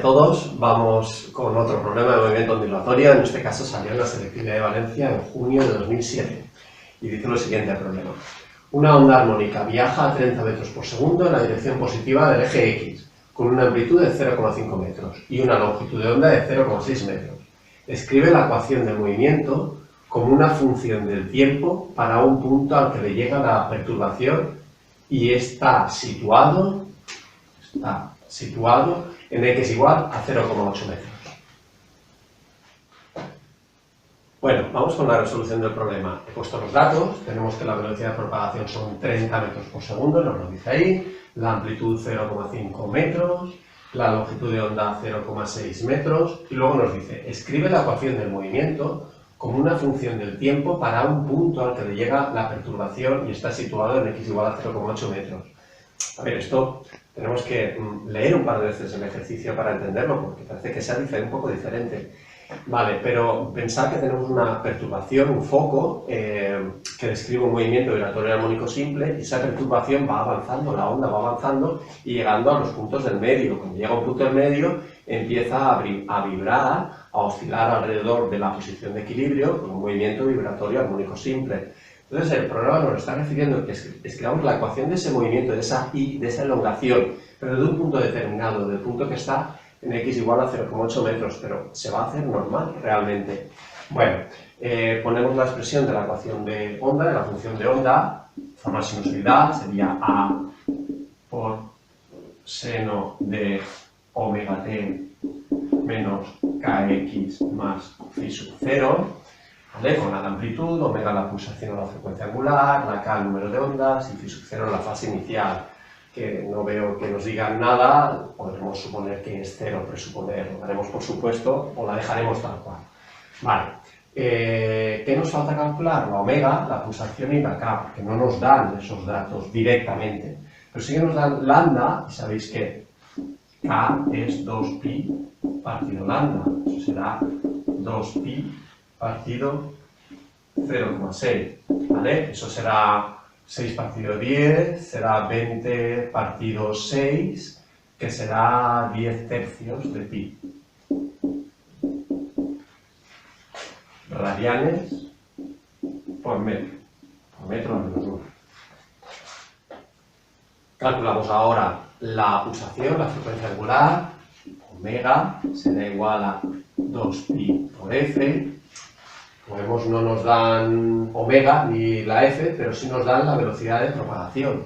todos, vamos con otro problema de movimiento ondulatorio, en este caso salió en la selectividad de Valencia en junio de 2007 y dice lo siguiente el problema. Una onda armónica viaja a 30 metros por segundo en la dirección positiva del eje X con una amplitud de 0,5 metros y una longitud de onda de 0,6 metros. Escribe la ecuación del movimiento como una función del tiempo para un punto al que le llega la perturbación y está situado en X igual a 0,8 metros. Bueno, vamos con la resolución del problema. He puesto los datos, tenemos que la velocidad de propagación son 30 metros por segundo, nos lo dice ahí, la amplitud 0,5 metros, la longitud de onda 0,6 metros, y luego nos dice, escribe la ecuación del movimiento como una función del tiempo para un punto al que le llega la perturbación y está situado en X igual a 0,8 metros. A ver, esto tenemos que leer un par de veces el ejercicio para entenderlo, porque parece que sea un poco diferente. Vale, pero pensad que tenemos una perturbación, un foco, que describe un movimiento vibratorio armónico simple, y esa perturbación va avanzando, la onda va avanzando y llegando a los puntos del medio. Cuando llega a un punto del medio, empieza a vibrar, a oscilar alrededor de la posición de equilibrio con un movimiento vibratorio armónico simple. Entonces, el programa nos está refiriendo que escribamos la ecuación de ese movimiento, de esa elongación, pero de un punto determinado, del punto que está en X igual a 0,8 metros, pero se va a hacer normal realmente. Bueno, ponemos la expresión de la ecuación de onda, de la función de onda, forma sinusoidal, sería A por seno de omega t menos kx más phi sub 0, ¿vale? Con A la amplitud, omega la pulsación o la frecuencia angular, la k el número de ondas y phi sub 0 la fase inicial, que no veo que nos digan nada, podremos suponer que es 0, presuponer, lo daremos por supuesto o la dejaremos tal cual. Vale, ¿qué nos falta calcular? La omega, la pulsación y la k, porque no nos dan esos datos directamente, pero sí que nos dan lambda, y sabéis que k es 2pi partido lambda, eso será 2pi partido 0,6, ¿vale? Eso será 6 partido 10, será 20 partido 6, que será 10 tercios de pi. Radianes por metro menos 1. Calculamos ahora la pulsación, la frecuencia angular, omega será igual a 2pi por f. Como vemos, no nos dan omega ni la f, pero sí nos dan la velocidad de propagación.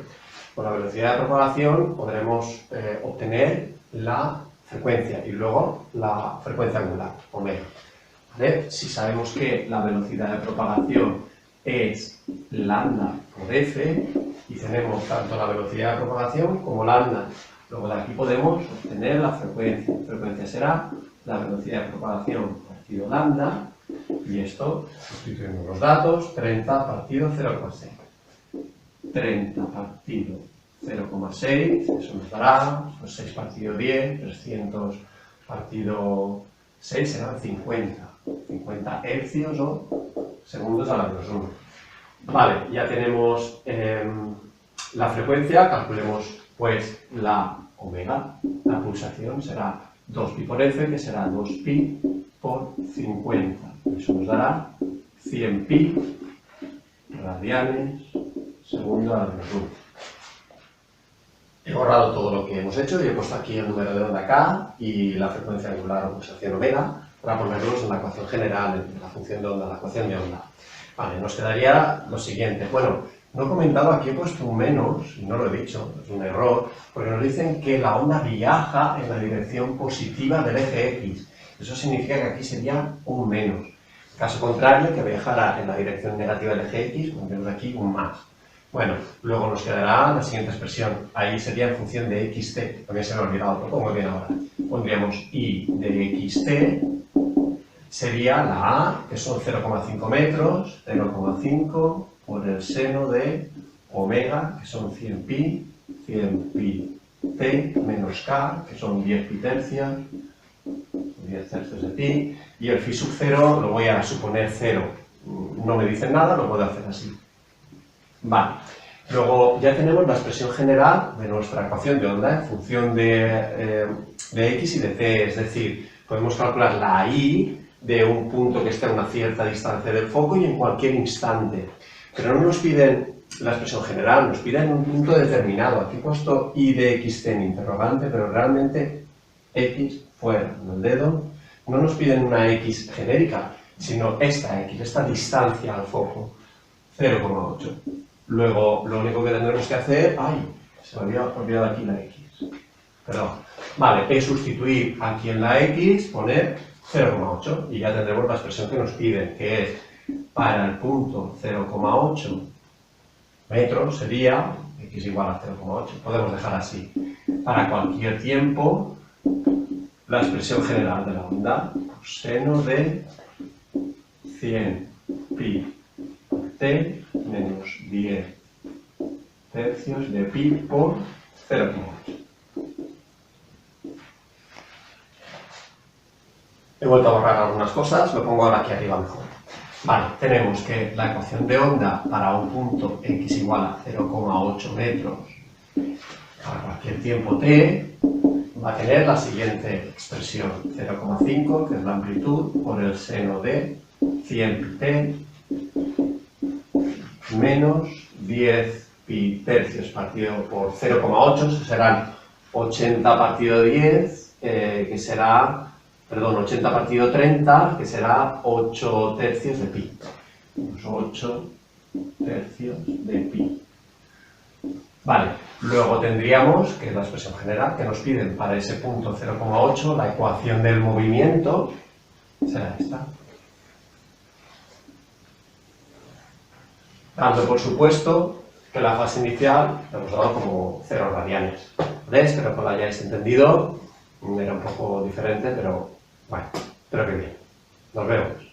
Con la velocidad de propagación podremos obtener la frecuencia y luego la frecuencia angular, omega. ¿Vale? Si sabemos que la velocidad de propagación es lambda por f y tenemos tanto la velocidad de propagación como lambda, luego de aquí podemos obtener la frecuencia. La frecuencia será la velocidad de propagación partido lambda. Y esto, sustituimos los datos, 30 partido 0,6. 30 partido 0,6, eso nos dará, pues 6 partido 10, 300 partido 6 serán 50. 50 hercios o segundos a la menos 1. Vale, ya tenemos la frecuencia, calculemos pues la omega, la pulsación será 2pi por f, que será 2pi por 50. Eso nos dará 100 pi radianes segundo a la menos 1. He borrado todo lo que hemos hecho y he puesto aquí el número de onda k y la frecuencia angular o pulsación omega para ponerlos en la ecuación general, en la función de onda, la ecuación de onda. Vale, nos quedaría lo siguiente. Bueno, no he comentado, aquí he puesto un menos, y no lo he dicho, es un error, porque nos dicen que la onda viaja en la dirección positiva del eje X. Eso significa que aquí sería un menos. Caso contrario, que viajará en la dirección negativa del eje X, pondremos aquí un más. Bueno, luego nos quedará la siguiente expresión. Ahí sería en función de xt. También se me ha olvidado, lo pongo bien ahora. Pondríamos y de xt sería la a, que son 0,5 metros, 0,5 por el seno de omega, que son 100 pi t menos k, que son 10 pi tercios, 10 tercios de pi, y el phi sub 0 lo voy a suponer 0. No me dicen nada, lo puedo hacer así. Vale. Luego ya tenemos la expresión general de nuestra ecuación de onda en función de de x y de t, es decir, podemos calcular la y de un punto que esté a una cierta distancia del foco y en cualquier instante. Pero no nos piden la expresión general, nos piden un punto determinado. Aquí he puesto y de x en interrogante, pero realmente x fuera del dedo. No nos piden una x genérica, sino esta x, esta distancia al foco, 0,8. Luego, lo único que tendremos que hacer... ¡Ay! Se me había olvidado aquí la x. Perdón. Vale, es sustituir aquí en la x, poner 0,8 y ya tendremos la expresión que nos piden, que es para el punto 0,8 metros sería x igual a 0,8. Podemos dejar así. Para cualquier tiempo, la expresión general de la onda, seno de 100 pi t menos 10 tercios de pi por 0,8. He vuelto a borrar algunas cosas, lo pongo ahora aquí arriba mejor. Vale, tenemos que la ecuación de onda para un punto x igual a 0,8 metros para cualquier tiempo t va a tener la siguiente expresión, 0,5, que es la amplitud, por el seno de 100 pi t menos 10 pi tercios partido por 0,8, serán 80 partido 10, que será... Perdón, 80 partido 30, que será 8 tercios de pi. 8 tercios de pi. Vale, luego tendríamos, que es la expresión general, que nos piden para ese punto 0,8, la ecuación del movimiento será esta. Dando por supuesto que la fase inicial la hemos dado como 0 radianes. ¿Vale? Espero que lo hayáis entendido. Era un poco diferente, pero bueno, espero que bien. Nos vemos.